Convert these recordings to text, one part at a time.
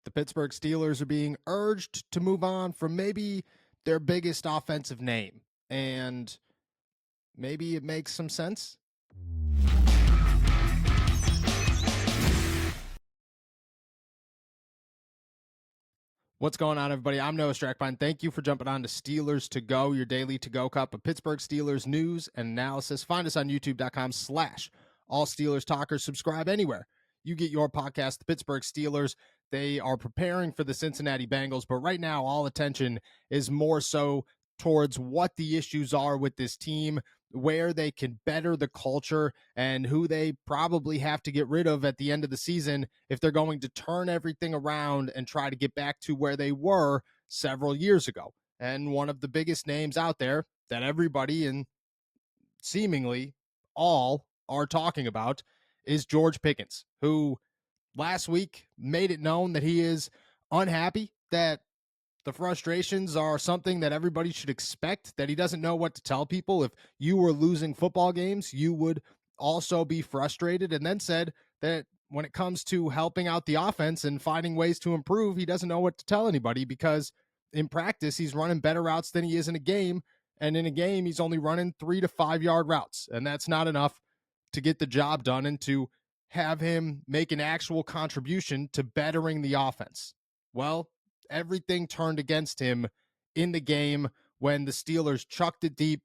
The Pittsburgh Steelers are being urged to move on from maybe their biggest offensive name. And maybe it makes some sense. What's going on, everybody? I'm Noah Strackbine. Thank you for jumping on to Steelers to Go, your daily to-go cup of Pittsburgh Steelers news and analysis. Find us on youtube.com/allsteelerstalkers. Subscribe anywhere you get your podcast. The Pittsburgh Steelers, they are preparing for the Cincinnati Bengals, but right now all attention is more so towards what the issues are with this team, where they can better the culture, and who they probably have to get rid of at the end of the season if they're going to turn everything around and try to get back to where they were several years ago. And one of the biggest names out there that everybody and seemingly all are talking about is George Pickens, who last week made it known that he is unhappy, that the frustrations are something that everybody should expect, that he doesn't know what to tell people. If you were losing football games, you would also be frustrated, and then said that when it comes to helping out the offense and finding ways to improve, he doesn't know what to tell anybody because in practice, he's running better routes than he is in a game. And in a game, he's only running 3 to 5 yard routes. And that's not enough to get the job done and to have him make an actual contribution to bettering the offense. Well, everything turned against him in the game when the Steelers chucked it deep.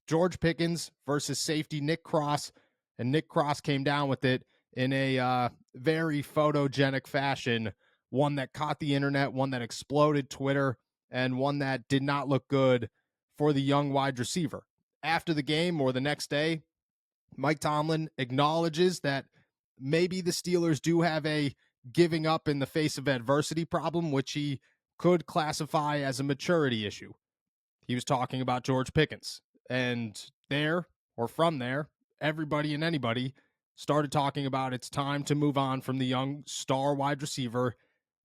George Pickens versus safety Nick Cross, and Nick Cross came down with it in a very photogenic fashion, one that caught the internet, one that exploded Twitter, and one that did not look good for the young wide receiver. After the game or the next day, Mike Tomlin acknowledges that maybe the Steelers do have a giving up in the face of adversity problem, which he could classify as a maturity issue. He was talking about George Pickens. And there, or from there, everybody and anybody started talking about it's time to move on from the young star wide receiver,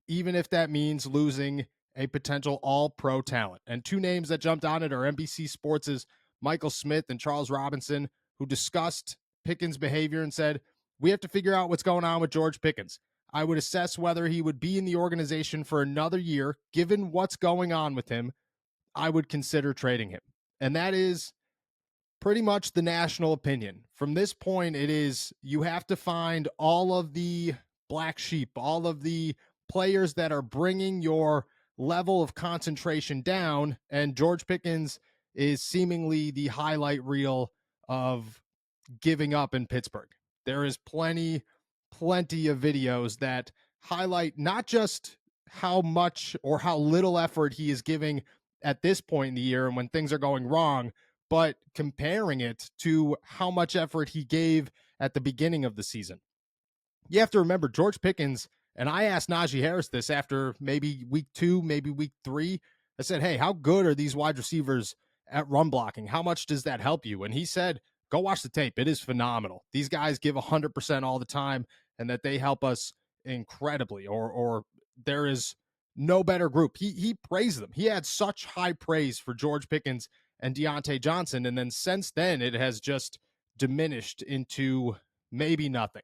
even if that means losing a potential all-pro talent. And two names that jumped on it are NBC Sports' Michael Smith and Charles Robinson, who discussed Pickens' behavior and said, we have to figure out what's going on with George Pickens. I would assess whether he would be in the organization for another year. Given what's going on with him, I would consider trading him. And that is pretty much the national opinion. From this point, it is you have to find all of the black sheep, all of the players that are bringing your level of concentration down, and George Pickens is seemingly the highlight reel of giving up in Pittsburgh. There is plenty of videos that highlight not just how much or how little effort he is giving at this point in the year and when things are going wrong, but comparing it to how much effort he gave at the beginning of the season. You have to remember, George Pickens, and I asked Najee Harris this after maybe week 2, maybe week 3. I said, hey, how good are these wide receivers at run blocking? How much does that help you? And he said, go watch the tape. It is phenomenal. These guys give 100% all the time, and that they help us incredibly, or there is no better group. He praised them. He had such high praise for George Pickens and Deontay Johnson, and then since then, it has just diminished into maybe nothing.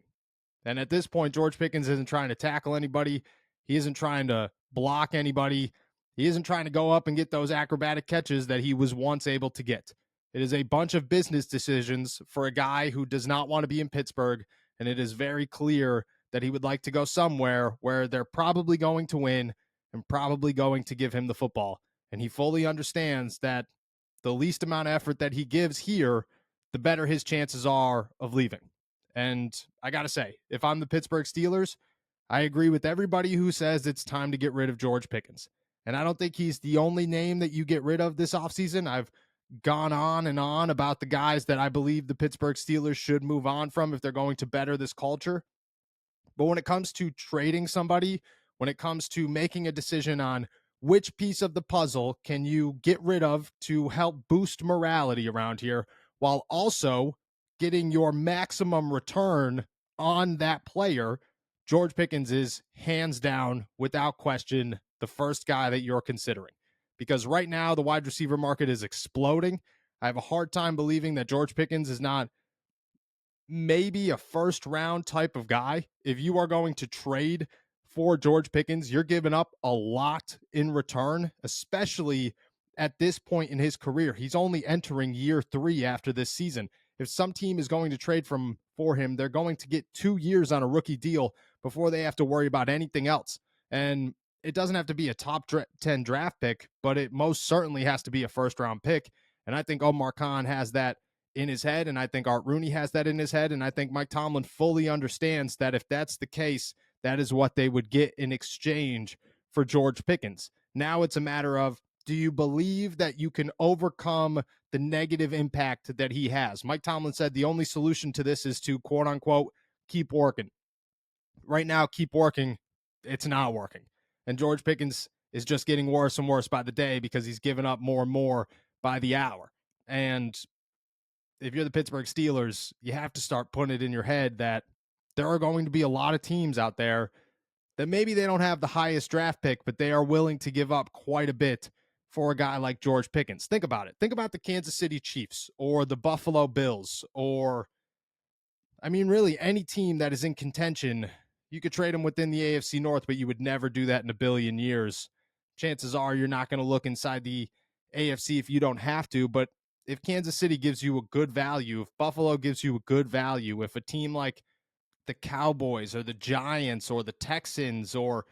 And at this point, George Pickens isn't trying to tackle anybody. He isn't trying to block anybody. He isn't trying to go up and get those acrobatic catches that he was once able to get. It is a bunch of business decisions for a guy who does not want to be in Pittsburgh, and it is very clear that he would like to go somewhere where they're probably going to win and probably going to give him the football. And he fully understands that the least amount of effort that he gives here, the better his chances are of leaving. And I got to say, if I'm the Pittsburgh Steelers, I agree with everybody who says it's time to get rid of George Pickens. And I don't think he's the only name that you get rid of this offseason. I've gone on and on about the guys that I believe the Pittsburgh Steelers should move on from if they're going to better this culture. But when it comes to trading somebody, when it comes to making a decision on which piece of the puzzle can you get rid of to help boost morality around here while also getting your maximum return on that player, George Pickens is hands down, without question, the first guy that you're considering. Because right now, the wide receiver market is exploding. I have a hard time believing that George Pickens is not maybe a first-round type of guy. If you are going to trade for George Pickens, you're giving up a lot in return, especially at this point in his career. He's only entering year 3 after this season. If some team is going to trade for him, they're going to get 2 years on a rookie deal before they have to worry about anything else. And it doesn't have to be a top 10 draft pick, but it most certainly has to be a first round pick. And I think Omar Khan has that in his head, and I think Art Rooney has that in his head, and I think Mike Tomlin fully understands that if that's the case, that is what they would get in exchange for George Pickens. Now it's a matter of, do you believe that you can overcome the negative impact that he has? Mike Tomlin said the only solution to this is to, quote unquote, keep working. Right now, keep working. It's not working. And George Pickens is just getting worse and worse by the day because he's giving up more and more by the hour. And if you're the Pittsburgh Steelers, you have to start putting it in your head that there are going to be a lot of teams out there that maybe they don't have the highest draft pick, but they are willing to give up quite a bit for a guy like George Pickens. Think about it. Think about the Kansas City Chiefs or the Buffalo Bills, or, I mean, really any team that is in contention. You could trade them within the AFC North, but you would never do that in a billion years. Chances are you're not going to look inside the AFC if you don't have to, but if Kansas City gives you a good value, if Buffalo gives you a good value, if a team like the Cowboys or the Giants or the Texans, or,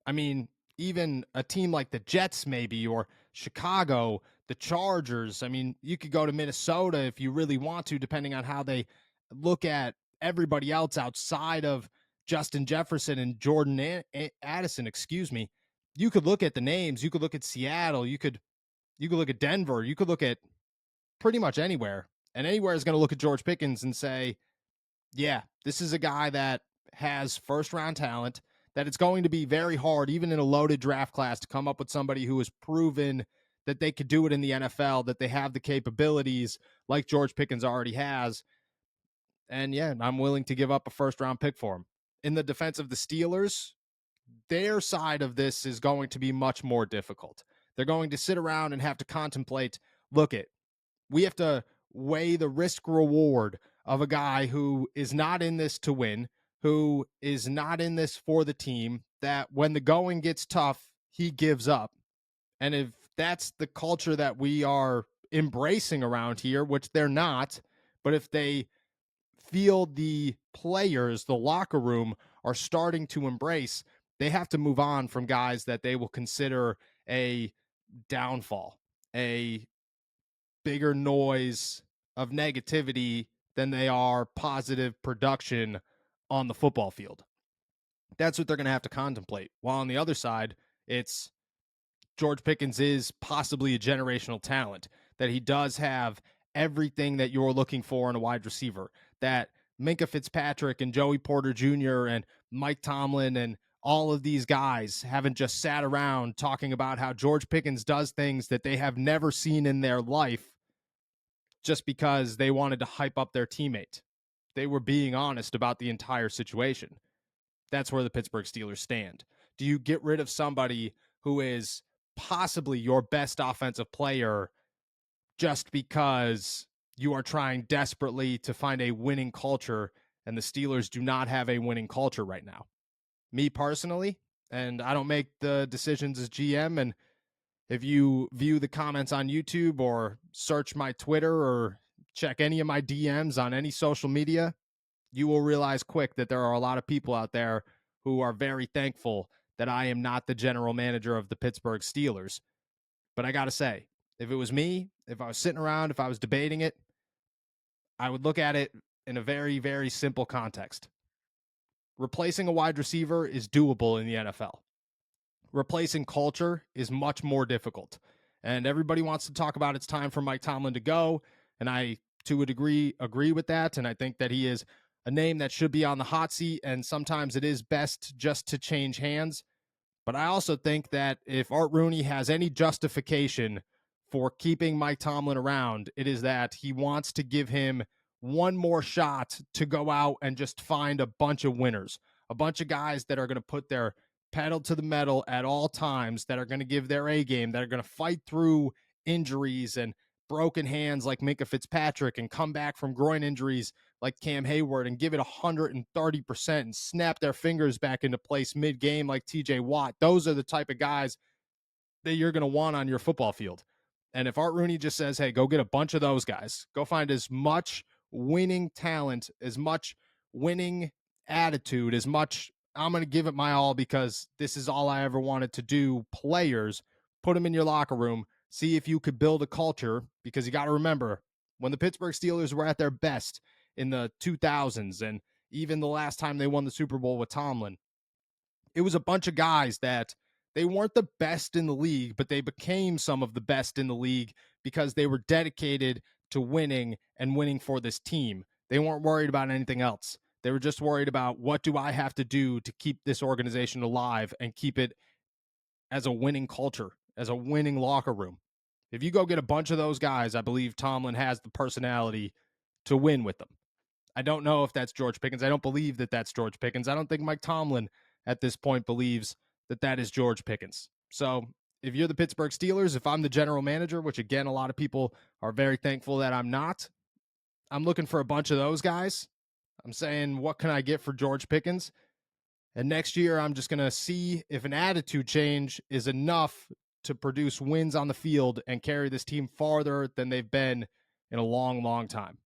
I mean, even a team like the Jets maybe, or Chicago, the Chargers. I mean, you could go to Minnesota if you really want to, depending on how they look at everybody else outside of Justin Jefferson and Jordan Addison, excuse me. You could look at the names. You could look at Seattle. You could look at Denver. You could look at pretty much anywhere. And anywhere is going to look at George Pickens and say, yeah, this is a guy that has first round talent, that it's going to be very hard, even in a loaded draft class, to come up with somebody who has proven that they could do it in the NFL, that they have the capabilities like George Pickens already has. And yeah, I'm willing to give up a first round pick for him. In the defense of the Steelers, their side of this is going to be much more difficult. They're going to sit around and have to contemplate, we have to weigh the risk reward of a guy who is not in this to win, who is not in this for the team, that when the going gets tough, he gives up. And if that's the culture that we are embracing around here, which they're not, but if they feel the players, the locker room, are starting to embrace, they have to move on from guys that they will consider a downfall, a bigger noise of negativity than they are positive production on the football field. That's what they're going to have to contemplate. While on the other side, it's George Pickens is possibly a generational talent, that he does have everything that you're looking for in a wide receiver, that Minkah Fitzpatrick and Joey Porter Jr. and Mike Tomlin and all of these guys haven't just sat around talking about how George Pickens does things that they have never seen in their life just because they wanted to hype up their teammate. They were being honest about the entire situation. That's where the Pittsburgh Steelers stand. Do you get rid of somebody who is possibly your best offensive player just because you are trying desperately to find a winning culture, and the Steelers do not have a winning culture right now? Me personally, and I don't make the decisions as GM, and if you view the comments on YouTube or search my Twitter or check any of my DMs on any social media, you will realize quick that there are a lot of people out there who are very thankful that I am not the general manager of the Pittsburgh Steelers. But I got to say, if it was me, if I was sitting around, if I was debating it, I would look at it in a very, very simple context. Replacing a wide receiver is doable in the NFL. Replacing culture is much more difficult. And everybody wants to talk about it's time for Mike Tomlin to go. And I, to a degree, agree with that. And I think that he is a name that should be on the hot seat. And sometimes it is best just to change hands. But I also think that if Art Rooney has any justification for keeping Mike Tomlin around, it is that he wants to give him one more shot to go out and just find a bunch of winners, a bunch of guys that are going to put their pedal to the metal at all times, that are going to give their A game, that are going to fight through injuries and broken hands like Minkah Fitzpatrick and come back from groin injuries like Cam Hayward and give it 130% and snap their fingers back into place mid-game like TJ Watt. Those are the type of guys that you're going to want on your football field. And if Art Rooney just says, hey, go get a bunch of those guys, go find as much winning talent, as much winning attitude, as much I'm going to give it my all because this is all I ever wanted to do, players, put them in your locker room, see if you could build a culture, because you got to remember when the Pittsburgh Steelers were at their best in the 2000s and even the last time they won the Super Bowl with Tomlin, it was a bunch of guys that they weren't the best in the league, but they became some of the best in the league because they were dedicated to winning and winning for this team. They weren't worried about anything else. They were just worried about, what do I have to do to keep this organization alive and keep it as a winning culture, as a winning locker room. If you go get a bunch of those guys, I believe Tomlin has the personality to win with them. I don't know if that's George Pickens. I don't believe that that's George Pickens. I don't think Mike Tomlin at this point believes that that is George Pickens. So if you're the Pittsburgh Steelers, if I'm the general manager, which again, a lot of people are very thankful that I'm not, I'm looking for a bunch of those guys. I'm saying, what can I get for George Pickens? And next year, I'm just going to see if an attitude change is enough to produce wins on the field and carry this team farther than they've been in a long, long time.